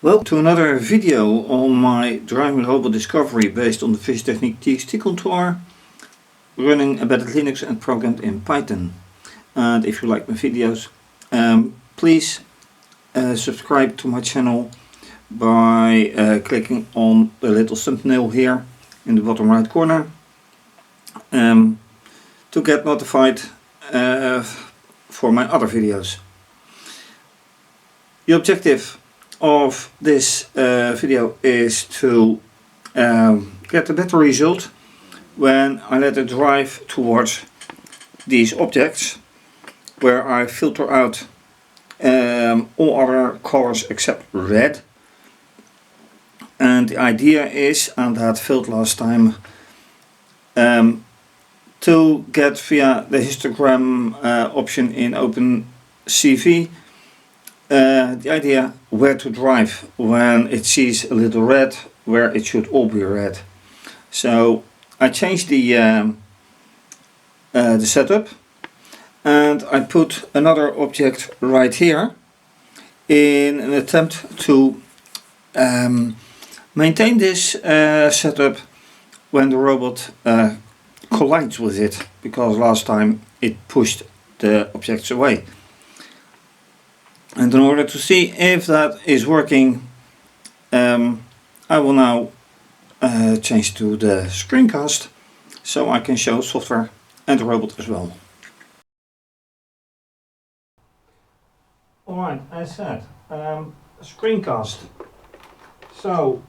Welcome to another video on my driving robot discovery based on the fischertechnik TXT controller, running embedded Linux and programmed in Python. And if you like my videos, please subscribe to my channel by clicking on the little thumbnail here in the bottom right corner to get notified for my other videos. The objective of this video is to get a better result when I let it drive towards these objects, where I filter out all other colors except red. And the idea is, and I had filled last time, to get via the histogram option in OpenCV the idea where to drive when it sees a little red, where it should all be red. So I changed the setup, and I put another object right here in an attempt to maintain this setup when the robot collides with it, because last time it pushed the objects away. And in order to see if that is working, I will now change to the screencast so I can show software and the robot as well. Alright, as said, screencast. So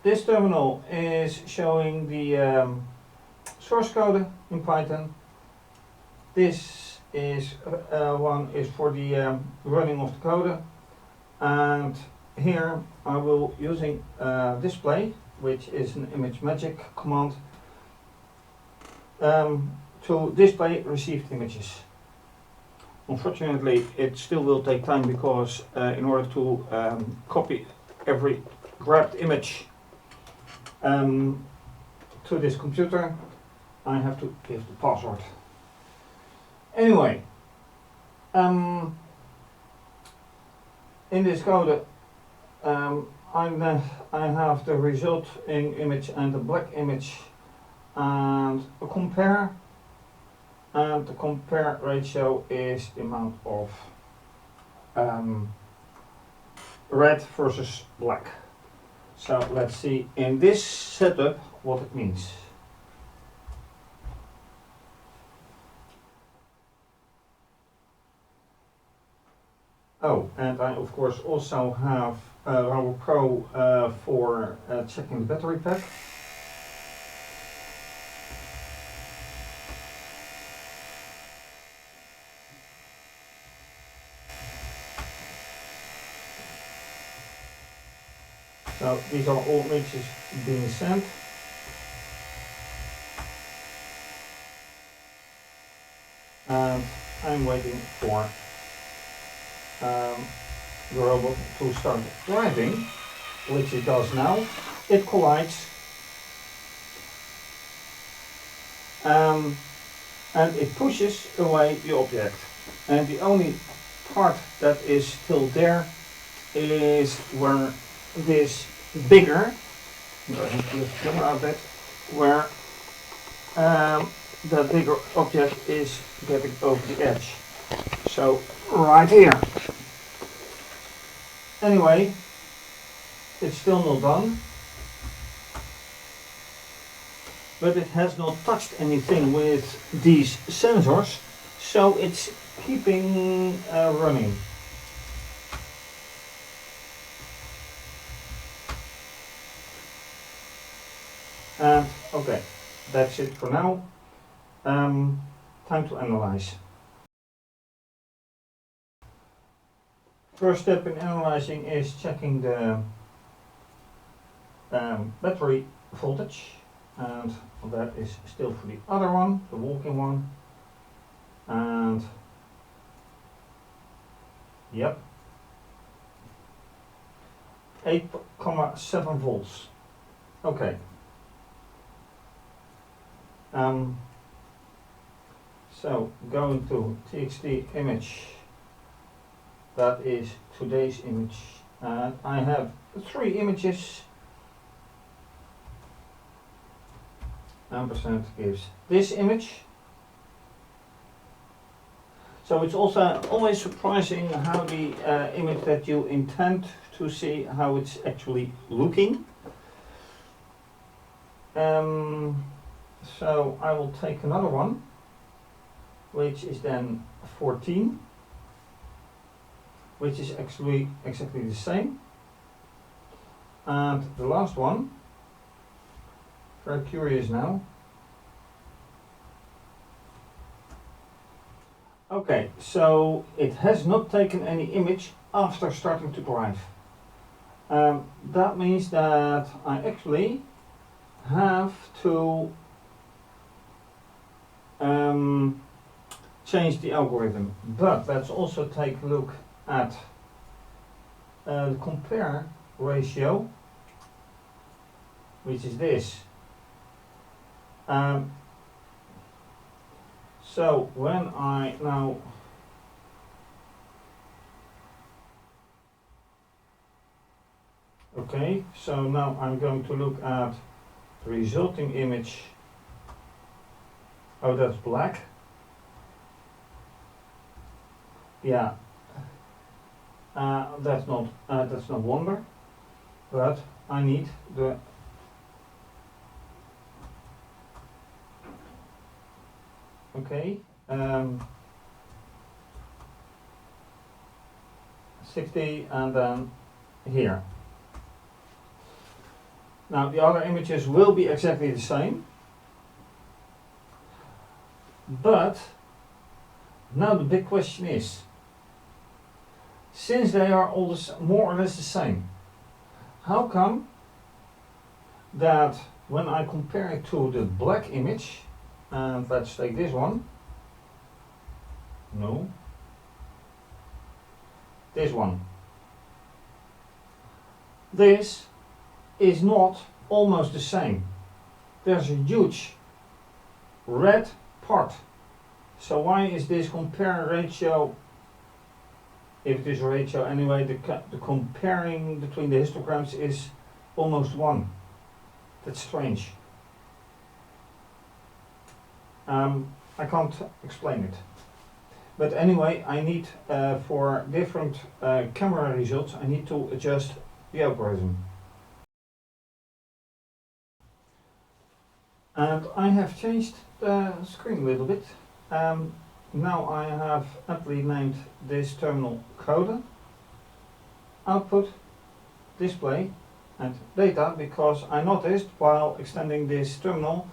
this terminal is showing the source code in Python. This is one is for the running of the code, and here I will using display, which is an image magic command, to display received images. Unfortunately, it still will take time, because in order to copy every grabbed image to this computer, I have to give the password. Anyway, in this code I have the result in image and the black image and a compare, and the compare ratio is the amount of red versus black. So let's see in this setup what it means. Oh, and I of course also have Robot Pro for checking the battery pack. So these are all images being sent. And I'm waiting for the robot to start driving, which it does now. It collides, and it pushes away the object, and the only part that is still there is where this bigger, where the bigger object is getting over the edge. So right here. Anyway, it's still not done, but it has not touched anything with these sensors, so it's keeping running. And okay, that's it for now. Time to analyze. First step in analyzing is checking the battery voltage, and that is still for the other one, the walking one, and yep, 8,7 volts. Okay. So going to TXT image, that is today's image and I have 3 images. Ampersand gives this image. So it's also always surprising how the image that you intend to see, how it's actually looking. So I will take another one, which is then 14, which is actually exactly the same. And the last one, very curious now. Okay, so it has not taken any image after starting to drive. That means that I actually have to change the algorithm. But let's also take a look at the compare ratio, which is this. So when I now okay, so now I'm going to look at the resulting image. Oh, that's black. Yeah, that's not wonder, but I need the okay 60 and then here. Now the other images will be exactly the same, but now the big question is, since they are all more or less the same, how come that when I compare it to the black image, and let's take this one, no, this one, this is not almost the same. There's a huge red part. So why is this compare ratio, if it is a ratio anyway, the comparing between the histograms is almost 1. That's strange. I can't explain it. But anyway, I need, for different camera results, I need to adjust the algorithm. And I have changed the screen a little bit. Now I have aptly named this terminal code, output, display and data, because I noticed while extending this terminal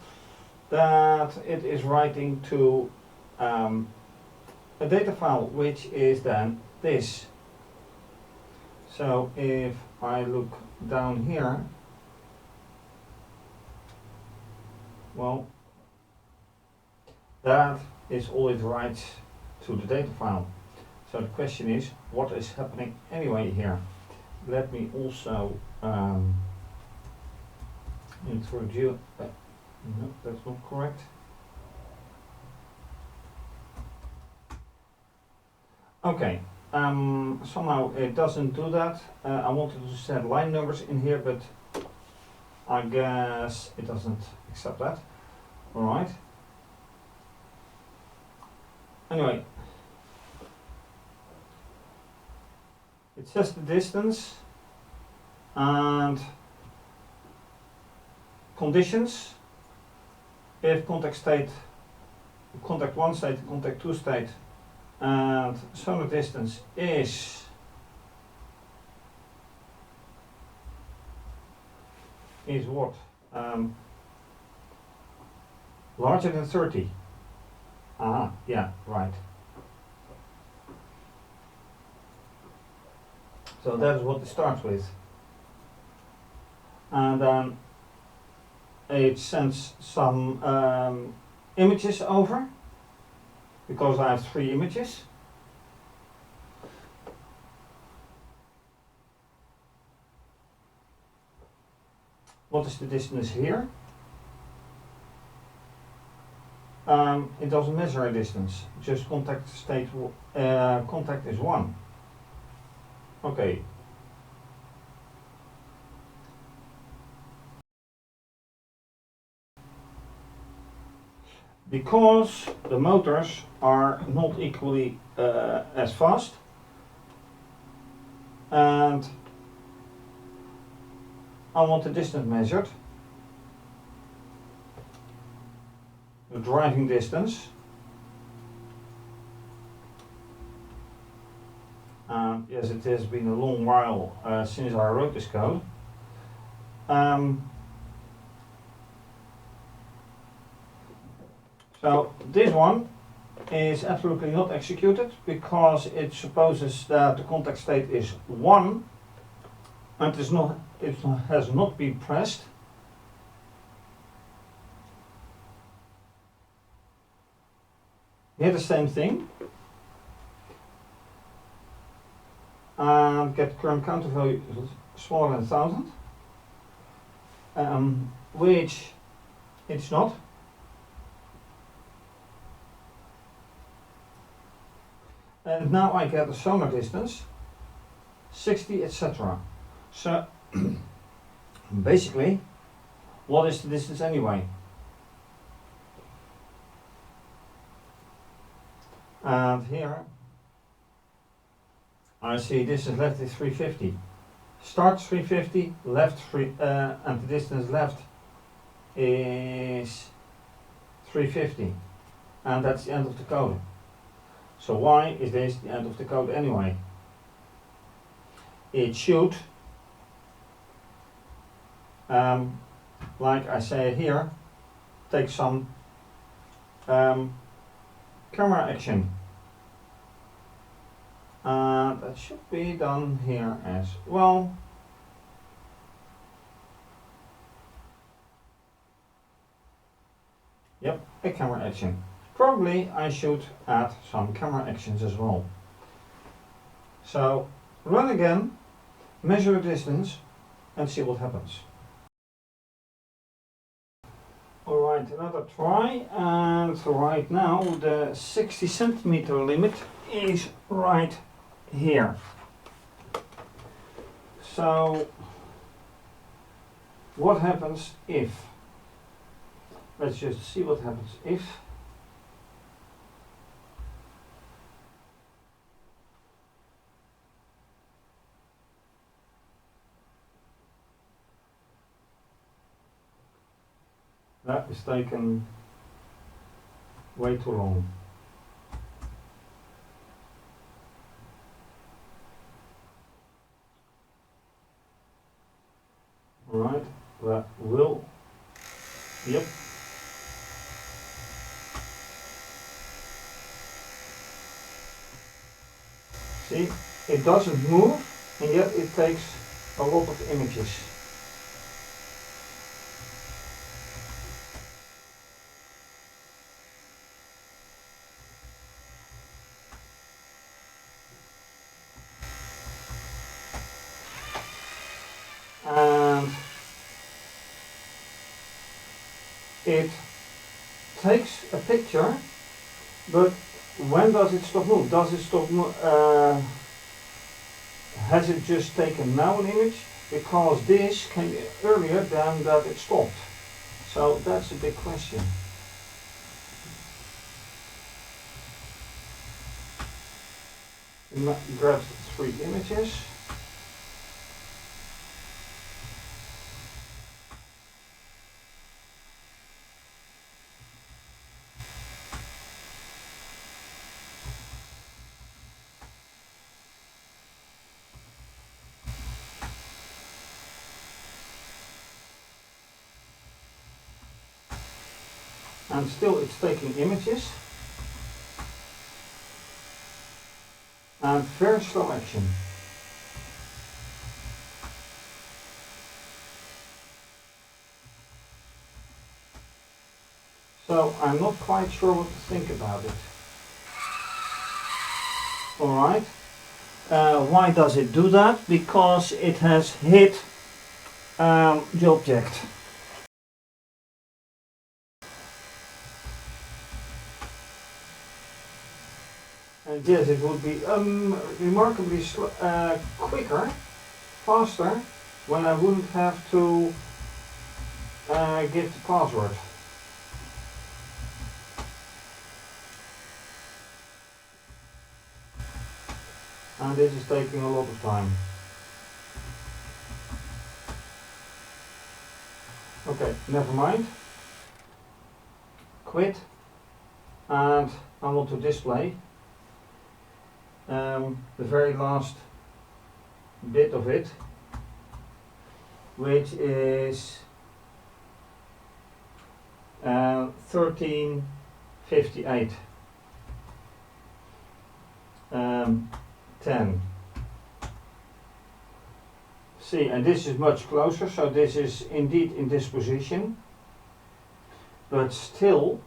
that it is writing to a data file, which is then this. So if I look down here, well, that is all it writes to the data file. So the question is, what is happening anyway here? Let me also introduce, no, that's not correct. Okay, somehow it doesn't do that. I wanted to set line numbers in here, but I guess it doesn't accept that. Alright. Anyway, it says the distance and conditions. If contact state, contact 1 state, contact 2 state, and sonar distance is what? Larger than 30. Ah, yeah, right. So that's what it starts with. And then it sends some images over, because I have 3 images. What is the distance here? It doesn't measure a distance, just contact state, contact is 1. Okay, because the motors are not equally as fast, and I want the distance measured, the driving distance, and yes, it has been a long while since I wrote this code. So this one is absolutely not executed because it supposes that the contact state is 1 and it has not been pressed. Here the same thing, and get current counter value smaller than 1000, which it's not. And now I get a sonar distance, 60, etc. So basically, what is the distance anyway? And here I see distance left is 350. Start 350, left 3, and the distance left is 350. And that's the end of the code. So why is this the end of the code anyway? It should, like I say here, take some camera action. That should be done here as well. Yep, a camera action. Probably I should add some camera actions as well. So run again, measure the distance and see what happens. Alright, another try, and right now the 60 centimeter limit is right here. So what happens if? Let's just see what happens if. That is taken way too long. Alright, that will, yep. See, it doesn't move, and yet it takes a lot of images. And it takes a picture, but when does it stop moving? Does it stop has it just taken now an image? Because this came earlier than that it stopped. So that's a big question. It grabs 3 images. And still it's taking images. And very slow action. So I'm not quite sure what to think about it. Alright. Why does it do that? Because it has hit the object. And yes, it would be remarkably quicker, faster, when I wouldn't have to give the password. and this is taking a lot of time. Okay, never mind. Quit, and I want to display the very last bit of it, which is 1358 10. See, and this is much closer, so this is indeed in this position, but still,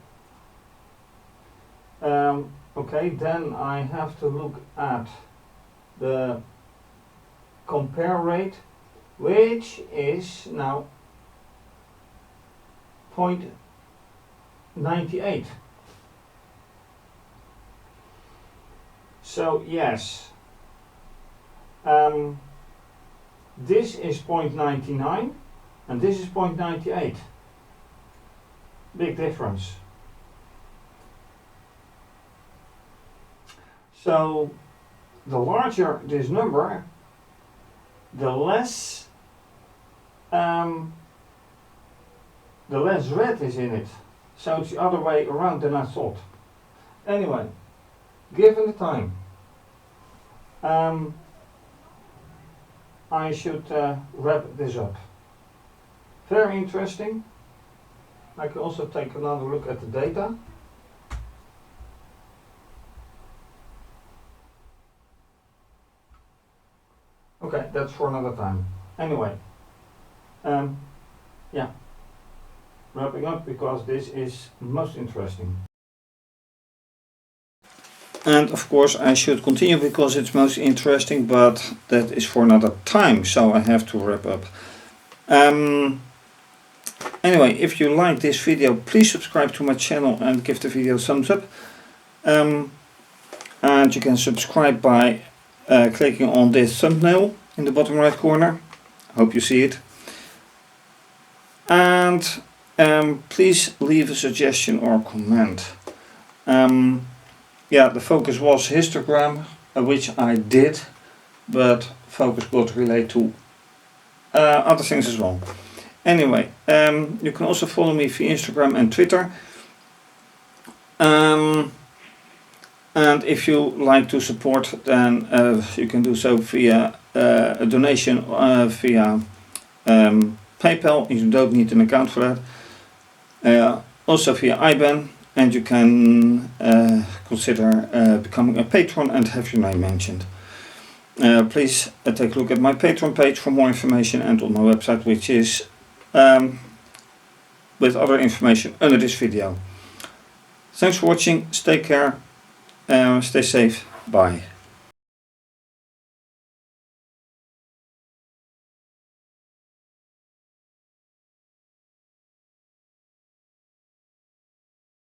okay, then I have to look at the compare rate, which is now 0.98. So yes, this is 0.99 and this is 0.98. Big difference. So the larger this number, the less red is in it. So it's the other way around than I thought. Anyway, given the time, I should wrap this up. Very interesting. I can also take another look at the data. Okay, that's for another time. Anyway, yeah, wrapping up because this is most interesting. And of course I should continue because it's most interesting, but that is for another time, so I have to wrap up. Anyway, if you like this video, please subscribe to my channel and give the video a thumbs up. And you can subscribe by clicking on this thumbnail in the bottom right corner. I hope you see it. And please leave a suggestion or comment. Yeah, the focus was histogram, which I did, but focus could relate to other things as well. Anyway, you can also follow me via Instagram and Twitter. And if you like to support, then you can do so via a donation via PayPal. You don't need an account for that. Also via IBAN, and you can consider becoming a patron and have your name mentioned. Please take a look at my Patreon page for more information, and on my website, which is with other information under this video. Thanks for watching, stay care, stay safe, bye.